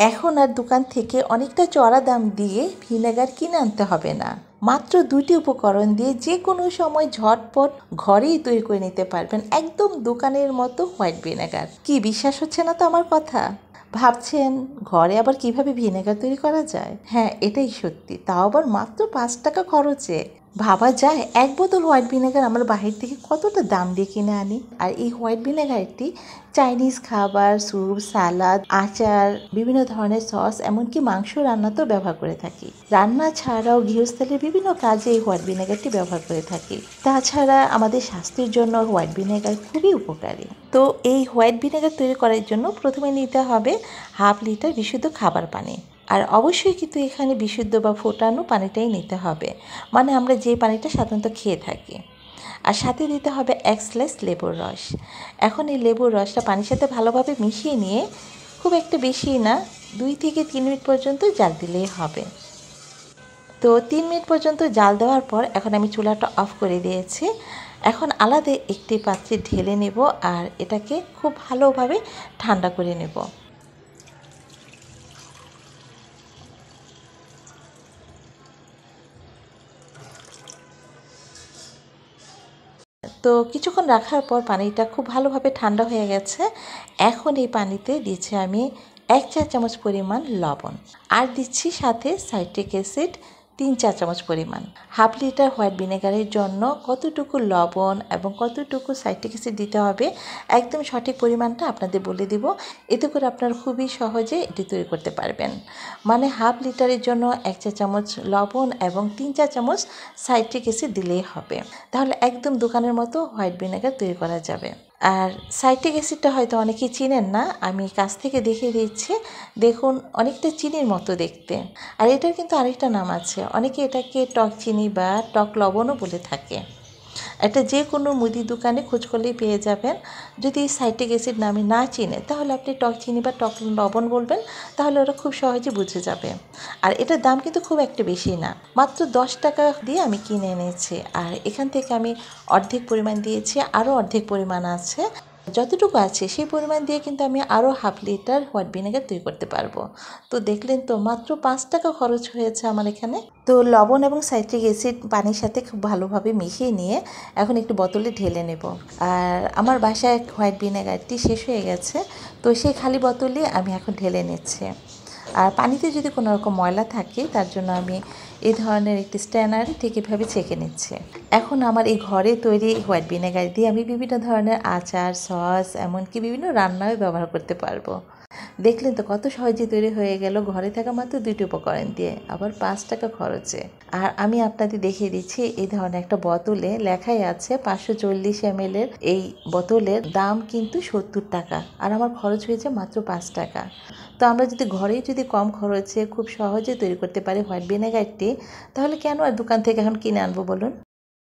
এখন আর দোকান থেকে অনেকটা চড়া দাম দিয়ে ভিনেগার কিনে আনতে হবে না। মাত্র 2টি উপকরণ দিয়ে যে কোনো সময় ঝটপট ঘরেই তৈরি করে নিতে পারবেন একদম দোকানের মতো হোয়াইট ভিনেগার। কি বিশ্বাস হচ্ছে না তো আমার কথা? ভাবছেন ঘরে আবার কিভাবে ভিনেগার তৈরি করা যায়? হ্যাঁ, এটাই সত্যি, তাও আবার মাত্র 5 টাকা খরচে। ভাবা যায় এক বোতল হোয়াইট ভিনেগার আমরা বাহির থেকে কতটা দাম দিয়ে কিনে আনি। আর এই হোয়াইট ভিনেগারটি চাইনিজ খাবার, স্যুপ, সালাদ, আচার, বিভিন্ন ধরনের সস, এমনকি মাংস রান্নাতেও ব্যবহার করে থাকি। রান্না ছাড়াও গৃহস্থলীর বিভিন্ন কাজে এই হোয়াইট ভিনেগারটি ব্যবহার করে থাকি। তাছাড়া আমাদের স্বাস্থ্যের জন্য হোয়াইট ভিনেগার খুবই উপকারী। তো এই হোয়াইট ভিনেগার তৈরি করার জন্য প্রথমে নিতে হবে হাফ লিটার বিশুদ্ধ খাবার পানি। আর অবশ্যই কিন্তু এখানে বিশুদ্ধ বা ফোটানো পানিটাই নিতে হবে, মানে আমরা যে পানিটা সাধারণত খেয়ে থাকি। আর সাথে দিতে হবে 1 স্লাইস লেবুর রস। এখন এই লেবুর রসটা পানির সাথে ভালোভাবে মিশিয়ে নিয়ে, খুব একটা বেশি না, 2 থেকে 3 মিনিট পর্যন্ত জাল দিলেই হবে। তো 3 মিনিট পর্যন্ত জাল দেওয়ার পর এখন আমি চুলাটা অফ করে দিয়েছি। এখন আলাদা একটি পাত্রে ঢেলে নেব আর এটাকে খুব ভালোভাবে ঠান্ডা করে নেব। তো কিছুক্ষণ রাখার পর পানিটা খুব ভালোভাবে ঠান্ডা হয়ে গেছে। এখন এই পানিতে দিচ্ছি আমি 1 চা চামচ পরিমাণ লবণ, আর দিচ্ছি সাথে সাইট্রিক অ্যাসিড 3 চা চামচ পরিমাণ। হাফ লিটার হোয়াইট ভিনেগারের জন্য কতটুকু লবণ এবং কতটুকু সাইট্রিক অ্যাসিড দিতে হবে একদম সঠিক পরিমাণটা আপনাদের বলে দিব। এতে করে আপনারা খুবই সহজে এটি তৈরি করতে পারবেন। মানে হাফ লিটারের জন্য 1 চা চামচ লবণ এবং 3 চা চামচ সাইট্রিক অ্যাসিড দিলেই হবে। তাহলে একদম দোকানের মতো হোয়াইট ভিনেগার তৈরি করা যাবে। আর সাইট্রিক অ্যাসিডটা হয়তো অনেকেই চিনেন না, আমি কাছ থেকে দেখিয়ে দিচ্ছি। দেখুন, অনেকটা চিনির মতো দেখতে। আর এটার কিন্তু আরেকটা নাম আছে, অনেকে এটাকে টক চিনি বা টক লবণও বলে থাকে। এটা যে কোনো মুদি দোকানে খোঁজ করলেই পেয়ে যাবেন। যদি সাইট্রিক অ্যাসিড নামে না চিনে, তাহলে আপনি টক চিনি বা টক লবণ বলবেন, তাহলে ওরা খুব সহজে বুঝে যাবে। আর এটার দাম কিন্তু খুব একটা বেশি না, মাত্র 10 টাকা দিয়ে আমি কিনে এনেছি। আর এখান থেকে আমি অর্ধেক পরিমাণ দিয়েছি, আরও অর্ধেক পরিমাণ আছে। যতটুকু আছে সেই পরিমাণ দিয়ে কিন্তু আমি আরও হাফ লিটার হোয়াইট ভিনেগার তৈরি করতে পারবো। তো দেখলেন তো, মাত্র 5 টাকা খরচ হয়েছে আমার এখানে। তো লবণ এবং সাইট্রিক অ্যাসিড পানির সাথে খুব ভালোভাবে মিশিয়ে নিয়ে এখন একটু বোতলে ঢেলে নেব। আর আমার বাসায় হোয়াইট ভিনেগারটি শেষ হয়ে গেছে, তো সেই খালি বোতলে আমি এখন ঢেলে নিচ্ছি। আর পানিতে যদি কোনো রকম ময়লা থাকে, তার জন্য আমি এই ধরনের একটি স্ট্যানার ঠিক এভাবে ছেঁকে নিচ্ছি। এখন আমার এই ঘরে তৈরি হোয়াইট ভিনেগার দিয়ে আমি বিভিন্ন ধরনের আচার, সস, এমনকি বিভিন্ন রান্নাও ব্যবহার করতে পারবো। দেখলেন তো কত সহজে তৈরি হয়ে গেল ঘরে থাকা মাত্র 2টি উপকরণ দিয়ে, আবার 5 টাকা খরচে। আর আমি আপনাদের দেখিয়ে দিচ্ছি, এই ধরনের একটা বোতলে লেখাই আছে 540 ml এর। এই বোতলের দাম কিন্তু 70 টাকা, আর আমার খরচ হয়েছে মাত্র 5 টাকা। তো আমরা যদি ঘরেই কম খরচে খুব সহজে তৈরি করতে পারি হোয়াইট ভিনেগারটি, তাহলে কেন আর দোকান থেকে এখন কিনে আনবো বলুন?